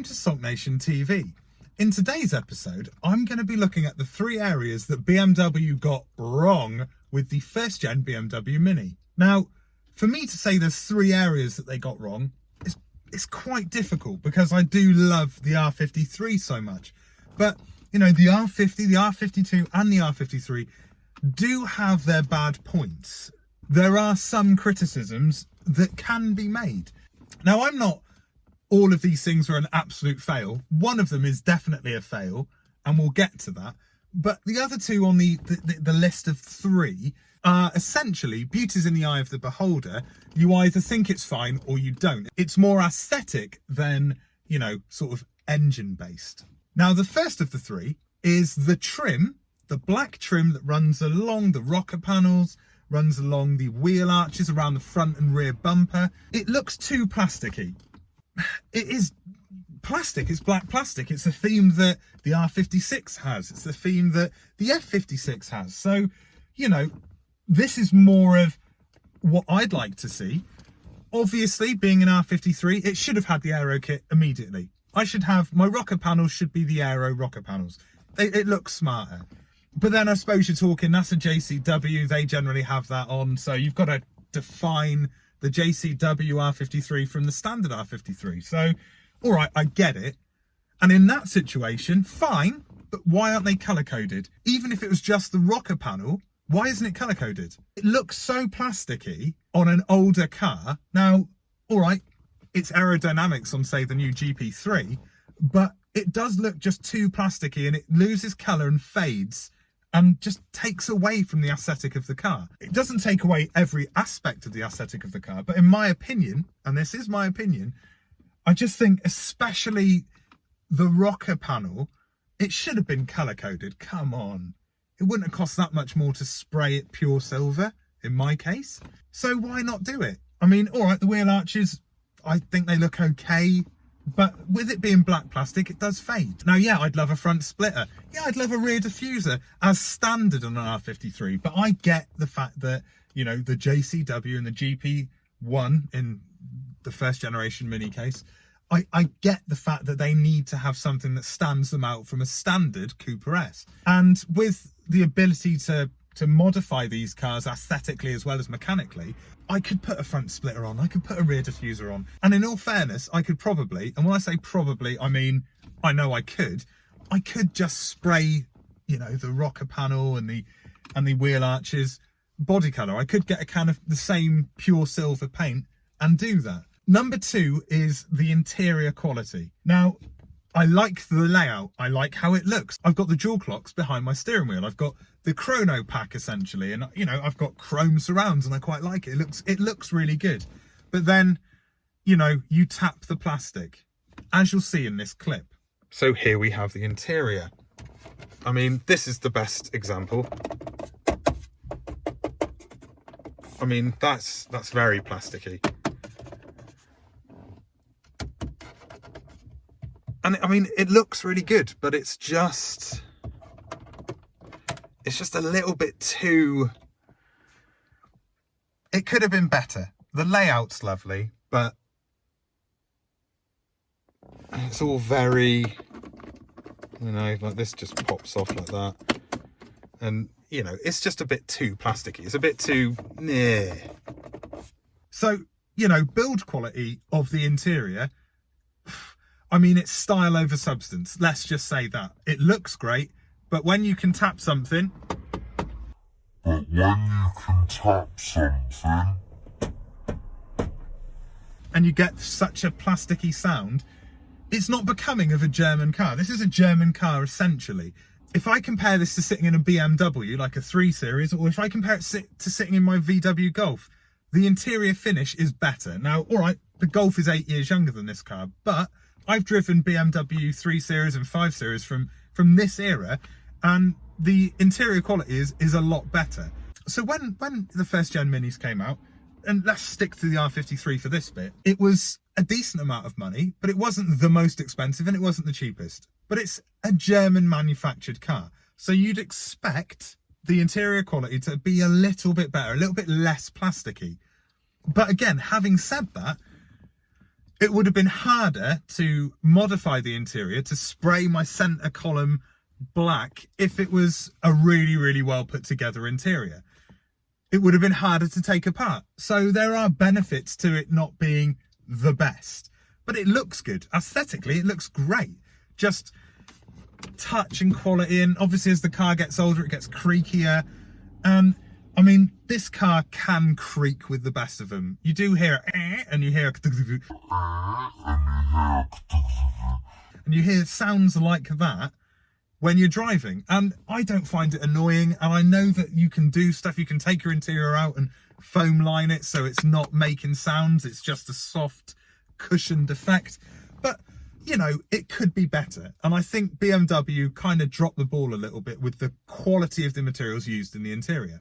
welcome to SULKNATIONtv. In today's episode, I'm going to be looking at the 3 areas that BMW got wrong with the first gen BMW Mini. Now, for me to say there's 3 areas that they got wrong, it's quite difficult because I do love the R53 so much. But, you know, the R50, the R52 and the R53 do have their bad points. There are some criticisms that can be made. Now, I'm not all of these things are an absolute fail. One of them is definitely a fail, and we'll get to that. But the other 2 on the list of 3 are essentially beauty's in the eye of the beholder. You either think it's fine or you don't. It's more aesthetic than, you know, sort of engine based. Now, the first of the 3 is the trim, the black trim that runs along the rocker panels, runs along the wheel arches, around the front and rear bumper. It looks too plasticky. It is plastic, it's black plastic. It's a theme that the R56 has. It's the theme that the F56 has. So, you know, this is more of what I'd like to see. Obviously, being an R53, it should have had the aero kit immediately. I should have, my rocker panels should be the aero rocker panels. It looks smarter. But then I suppose you're talking, that's a JCW, they generally have that on. So you've got to define the JCW R53 from the standard R53. So, all right, I get it. And in that situation, fine, but why aren't they color-coded? Even if it was just the rocker panel, why isn't it color-coded? It looks so plasticky on an older car. Now, all right, it's aerodynamics on, say, the new GP3, but it does look just too plasticky and it loses color and fades and just takes away from the aesthetic of the car. It doesn't take away every aspect of the aesthetic of the car, but in my opinion, and this is my opinion, I just think especially the rocker panel, it should have been color-coded. Come on. It wouldn't have cost that much more to spray it pure silver, in my case. So why not do it? I mean, all right, the wheel arches, I think they look okay. But with it being black plastic, it does fade. Now, yeah, I'd love a front splitter. Yeah, I'd love a rear diffuser as standard on an R53. But I get the fact that, you know, the JCW and the GP1 in the first generation Mini case, I get the fact that they need to have something that stands them out from a standard Cooper S. And with the ability to modify these cars aesthetically as well as mechanically, I could put a front splitter on, I could put a rear diffuser on, and in all fairness, I could probably, and when I say probably, I mean, I know I could just spray, you know, the rocker panel and the wheel arches body colour. I could get a can of the same pure silver paint and do that. Number 2 is the interior quality. Now, I like the layout. I like how it looks. I've got the dual clocks behind my steering wheel. I've got the chrono pack essentially, and you know, I've got chrome surrounds and I quite like it. It looks really good. But then, you know, you tap the plastic, as you'll see in this clip. So here we have the interior. I mean, this is the best example. I mean, that's very plasticky. And I mean, it looks really good, but it's just a little bit too, it could have been better. The layout's lovely, but it's all very, you know, like this just pops off like that. And, you know, it's just a bit too plasticky. It's a bit too, nah. So, you know, build quality of the interior, I mean, it's style over substance. Let's just say that. It looks great, but when you can tap something... and you get such a plasticky sound, it's not becoming of a German car. This is a German car, essentially. If I compare this to sitting in a BMW, like a 3 Series, or if I compare it to sitting in my VW Golf, the interior finish is better. Now, all right, the Golf is 8 years younger than this car, but I've driven BMW 3 Series and 5 Series from this era, and the interior quality is a lot better. So when the first gen Minis came out, and let's stick to the R53 for this bit, it was a decent amount of money, but it wasn't the most expensive and it wasn't the cheapest. But it's a German manufactured car, so you'd expect the interior quality to be a little bit better, a little bit less plasticky. But again, having said that, It would have been harder to modify the interior to spray my centre column black if it was a really, really well put together interior. It would have been harder to take apart. So there are benefits to it not being the best, but it looks good. Aesthetically, it looks great. Just touch and quality, and obviously as the car gets older, it gets creakier. And I mean, this car can creak with the best of them. You do hear and you hear and you hear sounds like that when you're driving, and I don't find it annoying. And I know that you can do stuff. You can take your interior out and foam line it so it's not making sounds, it's just a soft cushioned effect. But you know, it could be better, and I think BMW kind of dropped the ball a little bit with the quality of the materials used in the interior.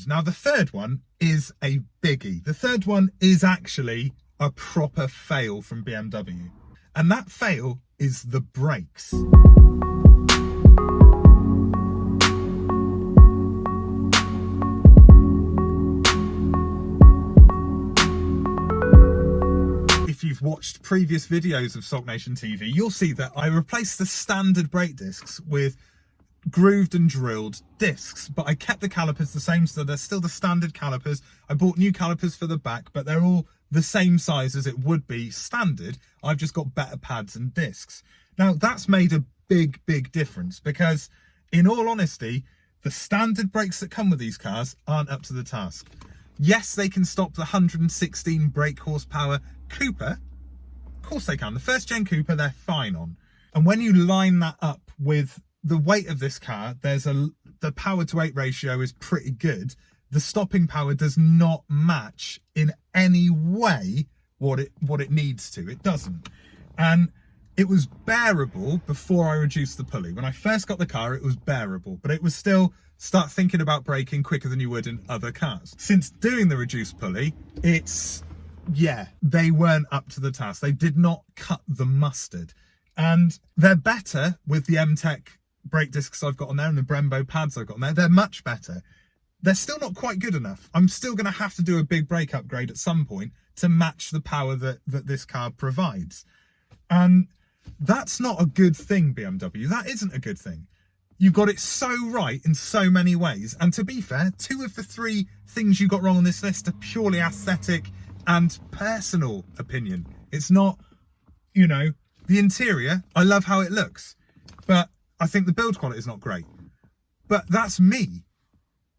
Now the third one is a biggie. The third one is actually a proper fail from BMW, and that fail is the brakes. If you've watched previous videos of SULKNATIONtv, you'll see that I replaced the standard brake discs with grooved and drilled discs, but I kept the calipers the same, so they're still the standard calipers. I bought new calipers for the back, but they're all the same size as it would be standard. I've just got better pads and discs. Now that's made a big difference, because in all honesty, the standard brakes that come with these cars aren't up to the task. Yes, they can stop the 116 brake horsepower Cooper. Of course they can. The first gen Cooper, they're fine on. And when you line that up with the weight of this car, the power to weight ratio is pretty good. The stopping power does not match in any way what it needs to. It doesn't. And it was bearable before I reduced the pulley. When I first got the car, it was bearable, but it was still start thinking about braking quicker than you would in other cars. Since doing the reduced pulley, they weren't up to the task. They did not cut the mustard. And they're better with the M-Tech brake discs I've got on there and the Brembo pads I've got on there. They're much better. They're still not quite good enough. I'm still going to have to do a big brake upgrade at some point to match the power that this car provides. And that's not a good thing, BMW. That isn't a good thing. You got it so right in so many ways. And to be fair, 2 of the 3 things you got wrong on this list are purely aesthetic and personal opinion. It's not, you know, the interior, I love how it looks, but I think the build quality is not great. But that's me.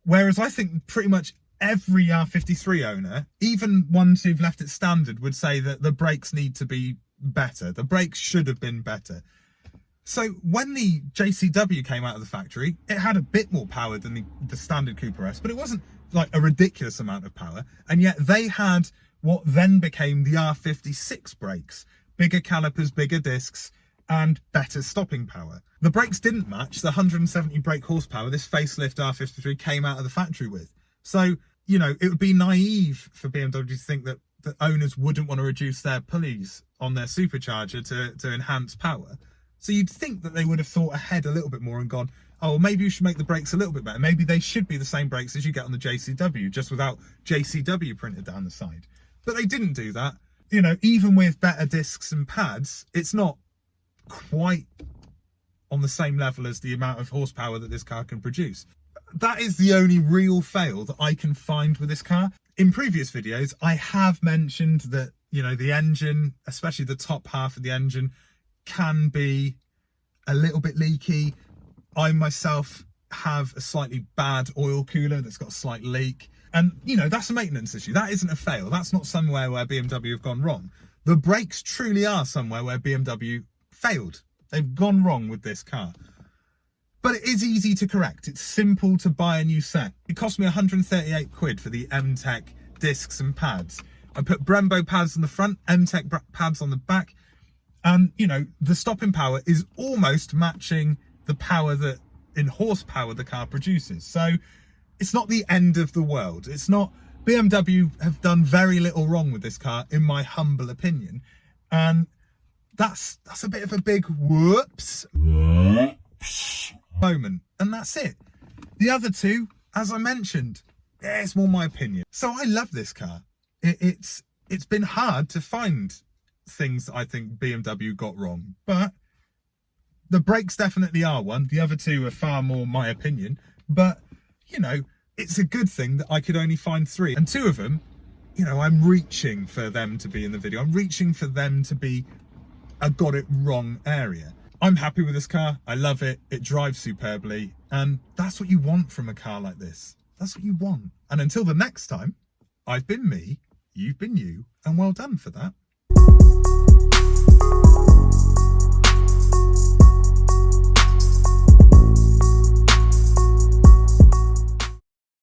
Whereas I think pretty much every R53 owner, even ones who've left it standard, would say that the brakes need to be better. The brakes should have been better. So when the JCW came out of the factory, it had a bit more power than the standard Cooper S, but it wasn't like a ridiculous amount of power. And yet they had what then became the R56 brakes. Bigger calipers, bigger discs, and better stopping power. The brakes didn't match the 170 brake horsepower this facelift R53 came out of the factory with. So, you know, it would be naive for BMW to think that the owners wouldn't want to reduce their pulleys on their supercharger to enhance power. So you'd think that they would have thought ahead a little bit more and gone, oh, maybe you should make the brakes a little bit better. Maybe they should be the same brakes as you get on the JCW, just without JCW printed down the side. But they didn't do that. You know, even with better discs and pads, it's not quite on the same level as the amount of horsepower that this car can produce. That is the only real fail that I can find with this car. In previous videos, I have mentioned that, you know, the engine, especially the top half of the engine, can be a little bit leaky. I myself have a slightly bad oil cooler that's got a slight leak. And, you know, that's a maintenance issue. That isn't a fail. That's not somewhere where BMW have gone wrong. The brakes truly are somewhere where BMW failed. They've gone wrong with this car. But it is easy to correct. It's simple to buy a new set. It cost me 138 quid for the M-Tech discs and pads. I put Brembo pads on the front, M-Tech pads on the back. And, you know, the stopping power is almost matching the power that in horsepower the car produces. So it's not the end of the world. It's not. BMW have done very little wrong with this car, in my humble opinion. And that's a bit of a big whoops moment. And that's it. The other two, as I mentioned, it's more my opinion. So I love this car. It's been hard to find things I think BMW got wrong, but the brakes definitely are one. The other two are far more my opinion, but you know, it's a good thing that I could only find 3, and 2 of them, you know, I'm reaching for them to be in the video. I'm reaching for them to be a got it wrong area. I'm happy with this car. I love it. It drives superbly, and that's what you want from a car like this. That's what you want. And until the next time, I've been me, you've been you, and well done for that.